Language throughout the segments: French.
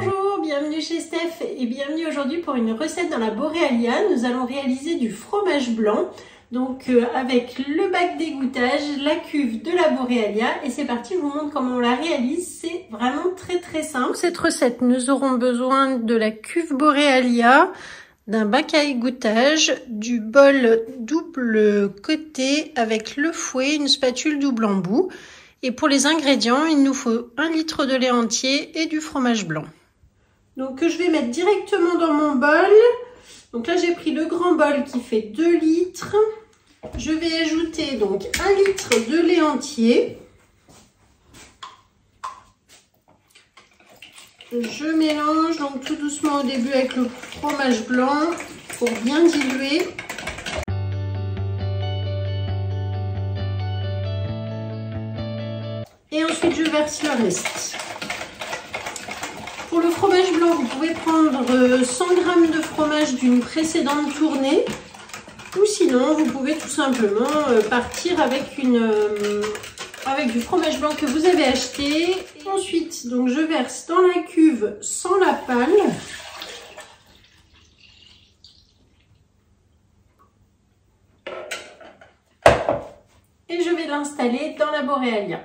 Bonjour, bienvenue chez Steph et bienvenue aujourd'hui pour une recette dans la Borealia. Nous allons réaliser du fromage blanc, donc avec le bac d'égouttage, la cuve de la Borealia. Et c'est parti, je vous montre comment on la réalise. C'est vraiment très simple. Pour cette recette, nous aurons besoin de la cuve Borealia, d'un bac à égouttage, du bol double côté avec le fouet, une spatule double embout. Et pour les ingrédients, il nous faut 1 litre de lait entier et du fromage blanc. Donc je vais mettre directement dans mon bol. Donc là j'ai pris le grand bol qui fait 2 litres. Je vais ajouter donc 1 litre de lait entier. Je mélange donc tout doucement au début avec le fromage blanc pour bien diluer. Et ensuite, je verse le reste. Pour le fromage blanc, vous pouvez prendre 100 g de fromage d'une précédente tournée. Ou sinon, vous pouvez tout simplement partir avec du fromage blanc que vous avez acheté. Et ensuite, donc, je verse dans la cuve sans la palle. Et je vais l'installer dans la Borealia.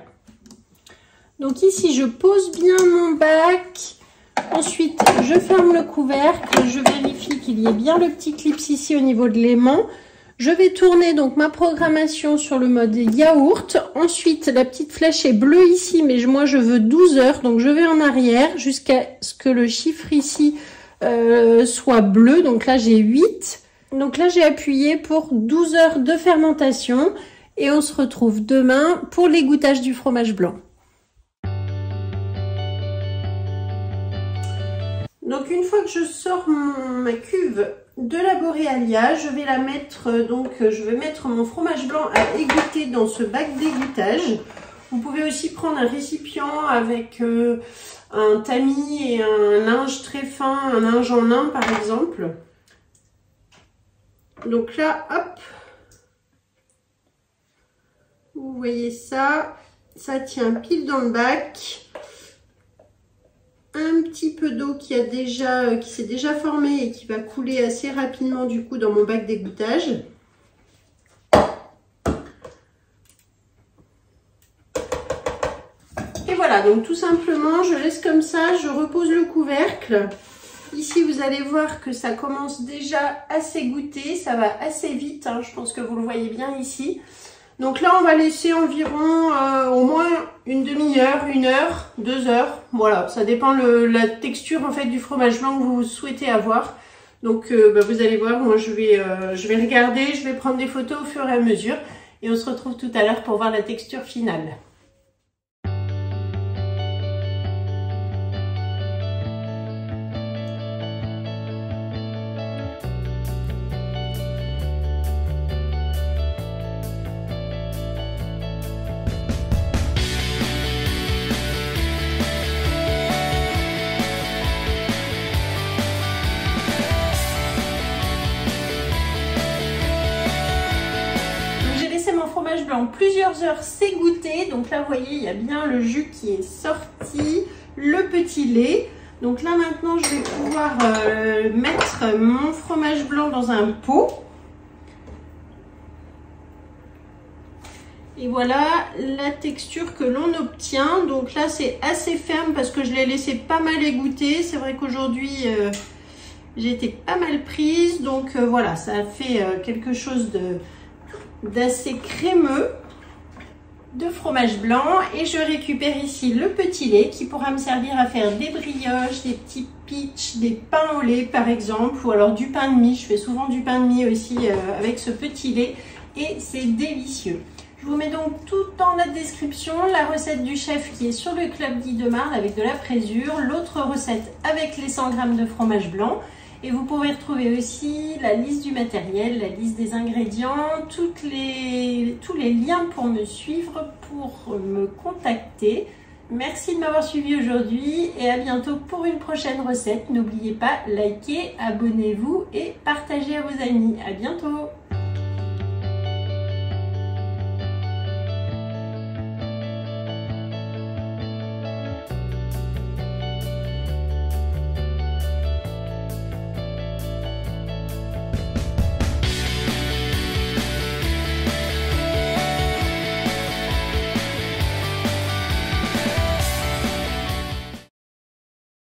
Donc ici, je pose bien mon bac. Ensuite, je ferme le couvercle. Je vérifie qu'il y ait bien le petit clips ici au niveau de l'aimant. Je vais tourner donc ma programmation sur le mode yaourt. Ensuite, la petite flèche est bleue ici, mais moi je veux 12 heures. Donc je vais en arrière jusqu'à ce que le chiffre ici soit bleu. Donc là, j'ai 8. Donc là, j'ai appuyé pour 12 heures de fermentation. Et on se retrouve demain pour l'égouttage du fromage blanc. Donc une fois que je sors ma cuve de la Borealia, je vais la mettre, je vais mettre mon fromage blanc à égoutter dans ce bac d'égouttage. Vous pouvez aussi prendre un récipient avec un tamis et un linge très fin, un linge en lin par exemple. Donc là, hop, vous voyez ça, ça tient pile dans le bac. Un petit peu d'eau qui s'est déjà formée et qui va couler assez rapidement du coup dans mon bac d'égouttage. Et voilà, donc tout simplement, je laisse comme ça, je repose le couvercle. Ici, vous allez voir que ça commence déjà à s'égoutter, ça va assez vite, hein, je pense que vous le voyez bien ici. Donc là, on va laisser environ au moins une demi-heure, 1 heure, 2 heures. Voilà, ça dépend la texture en fait du fromage blanc que vous souhaitez avoir. Donc vous allez voir, moi je vais regarder, je vais prendre des photos au fur et à mesure. Et on se retrouve tout à l'heure pour voir la texture finale. Fromage blanc plusieurs heures s'égoutter. Donc là vous voyez il y a bien le jus qui est sorti, le petit lait. Donc là maintenant je vais pouvoir mettre mon fromage blanc dans un pot. Et voilà la texture que l'on obtient. Donc là c'est assez ferme parce que je l'ai laissé pas mal égoutter. C'est vrai qu'aujourd'hui j'ai été pas mal prise. Donc voilà, ça a fait quelque chose d'assez crémeux de fromage blanc. Et je récupère ici le petit lait qui pourra me servir à faire des brioches, des petits pitchs, des pains au lait par exemple, ou alors du pain de mie. Je fais souvent du pain de mie aussi avec ce petit lait et c'est délicieux. Je vous mets donc tout dans la description, la recette du chef qui est sur le Club Guy de Marle avec de la fraisure, l'autre recette avec les 100 g de fromage blanc. Et vous pouvez retrouver aussi la liste du matériel, la liste des ingrédients, tous les liens pour me suivre, pour me contacter. Merci de m'avoir suivi aujourd'hui et à bientôt pour une prochaine recette. N'oubliez pas, likez, abonnez-vous et partagez à vos amis. À bientôt!